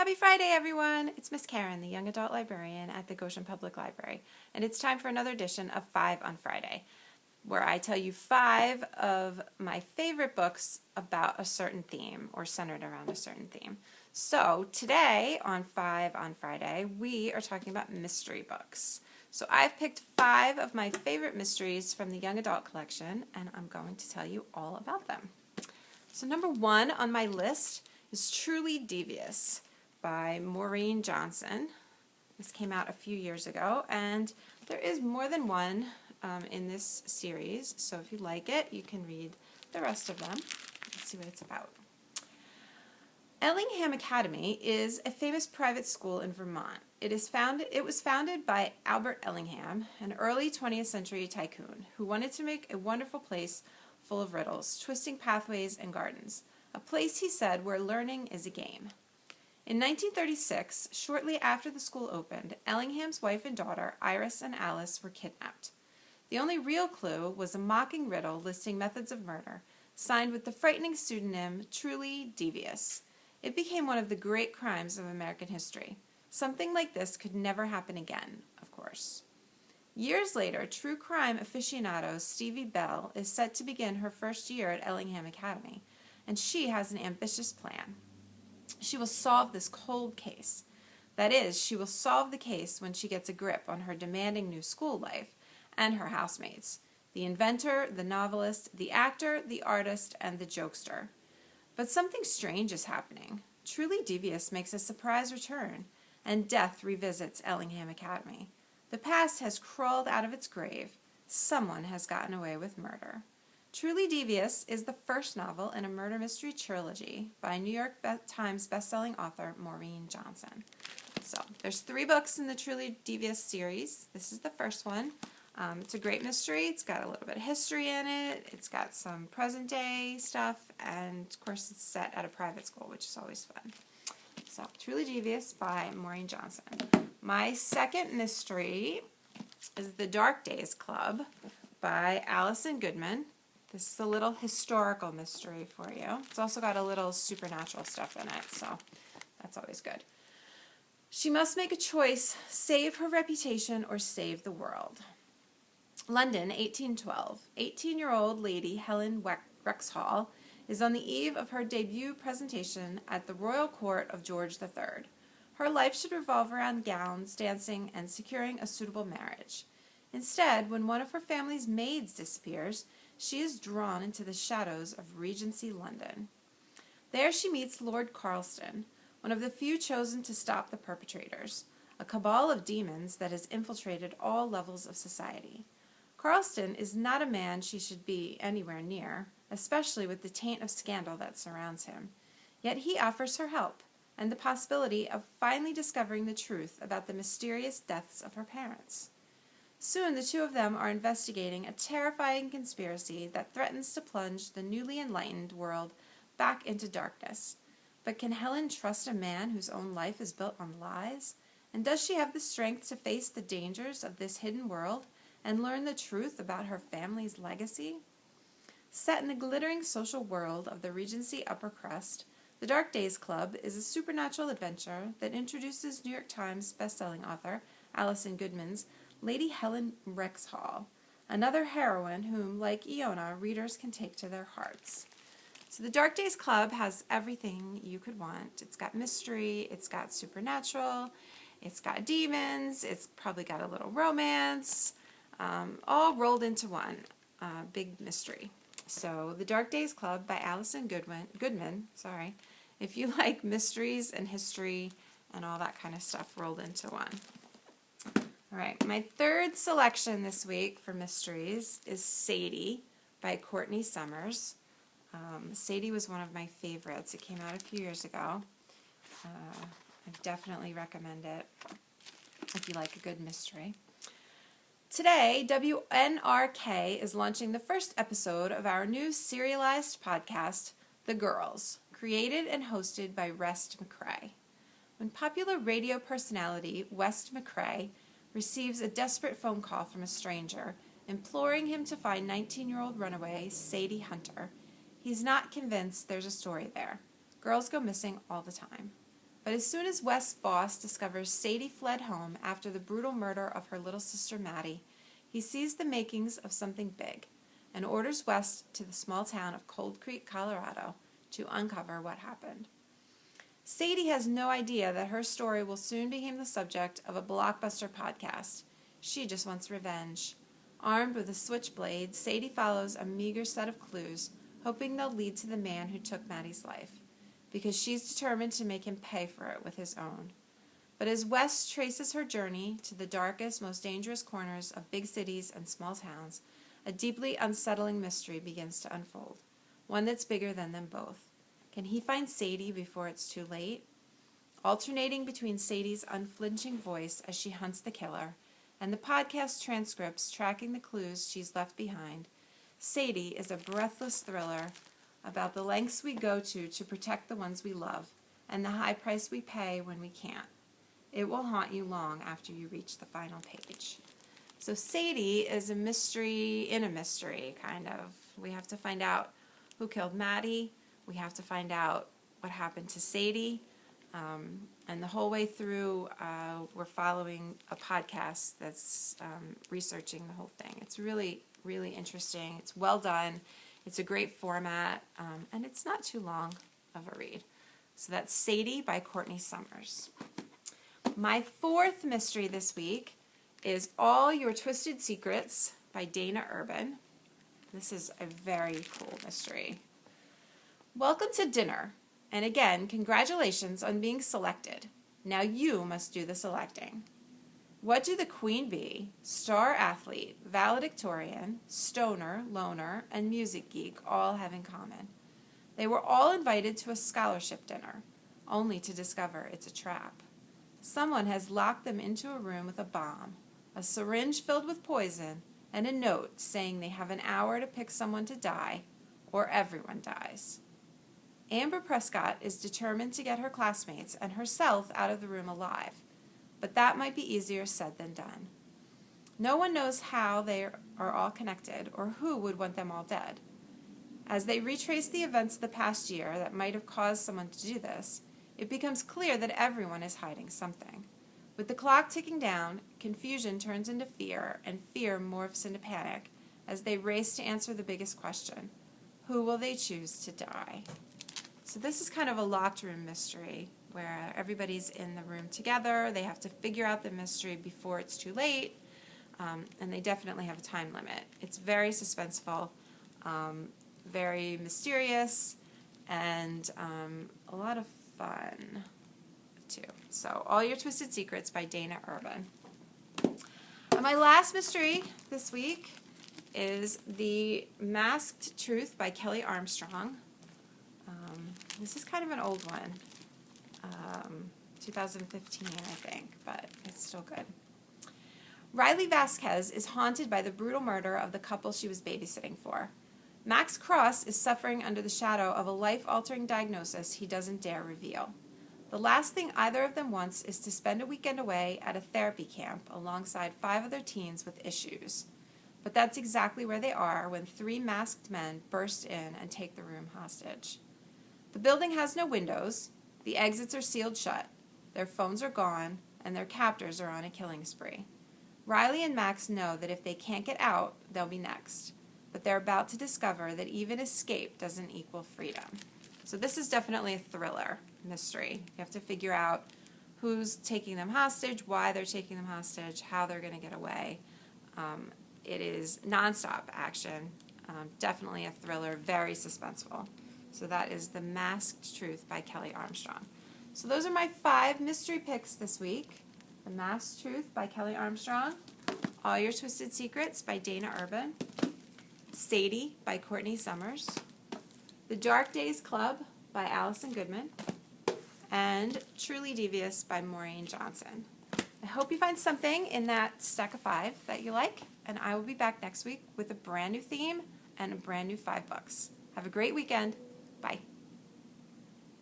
Happy Friday, everyone! It's Miss Karen, the Young Adult Librarian at the Goshen Public Library, and it's time for another edition of 5 on Friday, where I tell you 5 of my favorite books about a certain theme or centered around a certain theme. So today on 5 on Friday, we are talking about mystery books. So I've picked 5 of my favorite mysteries from the Young Adult collection, and I'm going to tell you all about them. So number 1 on my list is Truly Devious by Maureen Johnson. This came out a few years ago, and there is more than one in this series, so if you like it, you can read the rest of them. Let's see what it's about. Ellingham Academy is a famous private school in Vermont. It was founded by Albert Ellingham, an early 20th century tycoon who wanted to make a wonderful place full of riddles, twisting pathways, and gardens. A place, he said, where learning is a game. In 1936, shortly after the school opened, Ellingham's wife and daughter, Iris and Alice, were kidnapped. The only real clue was a mocking riddle listing methods of murder, signed with the frightening pseudonym Truly Devious. It became one of the great crimes of American history. Something like this could never happen again, of course. Years later, true crime aficionado Stevie Bell is set to begin her first year at Ellingham Academy, and she has an ambitious plan. She will solve this cold case. That is, she will solve the case when she gets a grip on her demanding new school life and her housemates, the inventor, the novelist, the actor, the artist, and the jokester. But something strange is happening. Truly Devious makes a surprise return, and death revisits Ellingham Academy. The past has crawled out of its grave. Someone has gotten away with murder. Truly Devious is the first novel in a murder mystery trilogy by New York Times bestselling author Maureen Johnson. So there's 3 books in the Truly Devious series. This is the first one. It's a great mystery. It's got a little bit of history in it. It's got some present day stuff, and of course it's set at a private school, which is always fun. So Truly Devious by Maureen Johnson. My second mystery is The Dark Days Club by Alison Goodman. This is a little historical mystery for you. It's also got a little supernatural stuff in it, so that's always good. She must make a choice, save her reputation or save the world. London, 1812. 18-year-old Lady Helen Wrexhall is on the eve of her debut presentation at the Royal Court of George III. Her life should revolve around gowns, dancing, and securing a suitable marriage. Instead, when one of her family's maids disappears, she is drawn into the shadows of Regency London. There she meets Lord Carlston, one of the few chosen to stop the perpetrators, a cabal of demons that has infiltrated all levels of society. Carlston is not a man she should be anywhere near, especially with the taint of scandal that surrounds him. Yet he offers her help, and the possibility of finally discovering the truth about the mysterious deaths of her parents. Soon the two of them are investigating a terrifying conspiracy that threatens to plunge the newly enlightened world back into darkness. But can Helen trust a man whose own life is built on lies? And does she have the strength to face the dangers of this hidden world and learn the truth about her family's legacy? Set in the glittering social world of the Regency upper crust, The Dark Days Club is a supernatural adventure that introduces New York Times bestselling author Alison Goodman's Lady Helen Wrexhall, another heroine whom, like Iona, readers can take to their hearts. So The Dark Days Club has everything you could want. It's got mystery, it's got supernatural, it's got demons, it's probably got a little romance, all rolled into one big mystery. So The Dark Days Club by Alison Goodman. If you like mysteries and history and all that kind of stuff rolled into one. All right, my third selection this week for mysteries is Sadie by Courtney Summers. Sadie was one of my favorites. It came out a few years ago. I definitely recommend it if you like a good mystery. Today, WNRK is launching the first episode of our new serialized podcast, The Girls, created and hosted by West McCrae. When popular radio personality West McCrae receives a desperate phone call from a stranger, imploring him to find 19-year-old runaway Sadie Hunter, he's not convinced there's a story there. Girls go missing all the time. But as soon as West's boss discovers Sadie fled home after the brutal murder of her little sister Maddie, he sees the makings of something big and orders West to the small town of Cold Creek, Colorado, to uncover what happened. Sadie has no idea that her story will soon become the subject of a blockbuster podcast. She just wants revenge. Armed with a switchblade, Sadie follows a meager set of clues, hoping they'll lead to the man who took Maddie's life, because she's determined to make him pay for it with his own. But as West traces her journey to the darkest, most dangerous corners of big cities and small towns, a deeply unsettling mystery begins to unfold, one that's bigger than them both. Can he find Sadie before it's too late? Alternating between Sadie's unflinching voice as she hunts the killer and the podcast transcripts tracking the clues she's left behind, Sadie is a breathless thriller about the lengths we go to protect the ones we love and the high price we pay when we can't. It will haunt you long after you reach the final page. So Sadie is a mystery in a mystery, kind of. We have to find out who killed Maddie. We have to find out what happened to Sadie. And the whole way through, we're following a podcast that's researching the whole thing. It's really, really interesting. It's well done. It's a great format, and it's not too long of a read. So that's Sadie by Courtney Summers. My fourth mystery this week is All Your Twisted Secrets by Dana Urban. This is a very cool mystery. Welcome to dinner. And again, congratulations on being selected. Now you must do the selecting. What do the queen bee, star athlete, valedictorian, stoner, loner, and music geek all have in common? They were all invited to a scholarship dinner, only to discover it's a trap. Someone has locked them into a room with a bomb, a syringe filled with poison, and a note saying they have an hour to pick someone to die, or everyone dies. Amber Prescott is determined to get her classmates and herself out of the room alive, but that might be easier said than done. No one knows how they are all connected or who would want them all dead. As they retrace the events of the past year that might have caused someone to do this, it becomes clear that everyone is hiding something. With the clock ticking down, confusion turns into fear, and fear morphs into panic as they race to answer the biggest question: who will they choose to die? So this is kind of a locked room mystery where everybody's in the room together. They have to figure out the mystery before it's too late, and they definitely have a time limit. It's very suspenseful, very mysterious, and a lot of fun too. So All Your Twisted Secrets by Dana Urban. And my last mystery this week is The Masked Truth by Kelly Armstrong. This is kind of an old one, 2015, I think, but it's still good. Riley Vasquez is haunted by the brutal murder of the couple she was babysitting for. Max Cross is suffering under the shadow of a life-altering diagnosis he doesn't dare reveal. The last thing either of them wants is to spend a weekend away at a therapy camp alongside 5 other teens with issues. But that's exactly where they are when 3 masked men burst in and take the room hostage. The building has no windows, the exits are sealed shut, their phones are gone, and their captors are on a killing spree. Riley and Max know that if they can't get out, they'll be next. But they're about to discover that even escape doesn't equal freedom. So this is definitely a thriller mystery. You have to figure out who's taking them hostage, why they're taking them hostage, how they're going to get away. It is nonstop action, definitely a thriller, very suspenseful. So that is The Masked Truth by Kelly Armstrong. So those are my 5 mystery picks this week. The Masked Truth by Kelly Armstrong, All Your Twisted Secrets by Dana Urban, Sadie by Courtney Summers, The Dark Days Club by Alison Goodman, and Truly Devious by Maureen Johnson. I hope you find something in that stack of 5 that you like, and I will be back next week with a brand new theme and a brand new 5 books. Have a great weekend. Bye.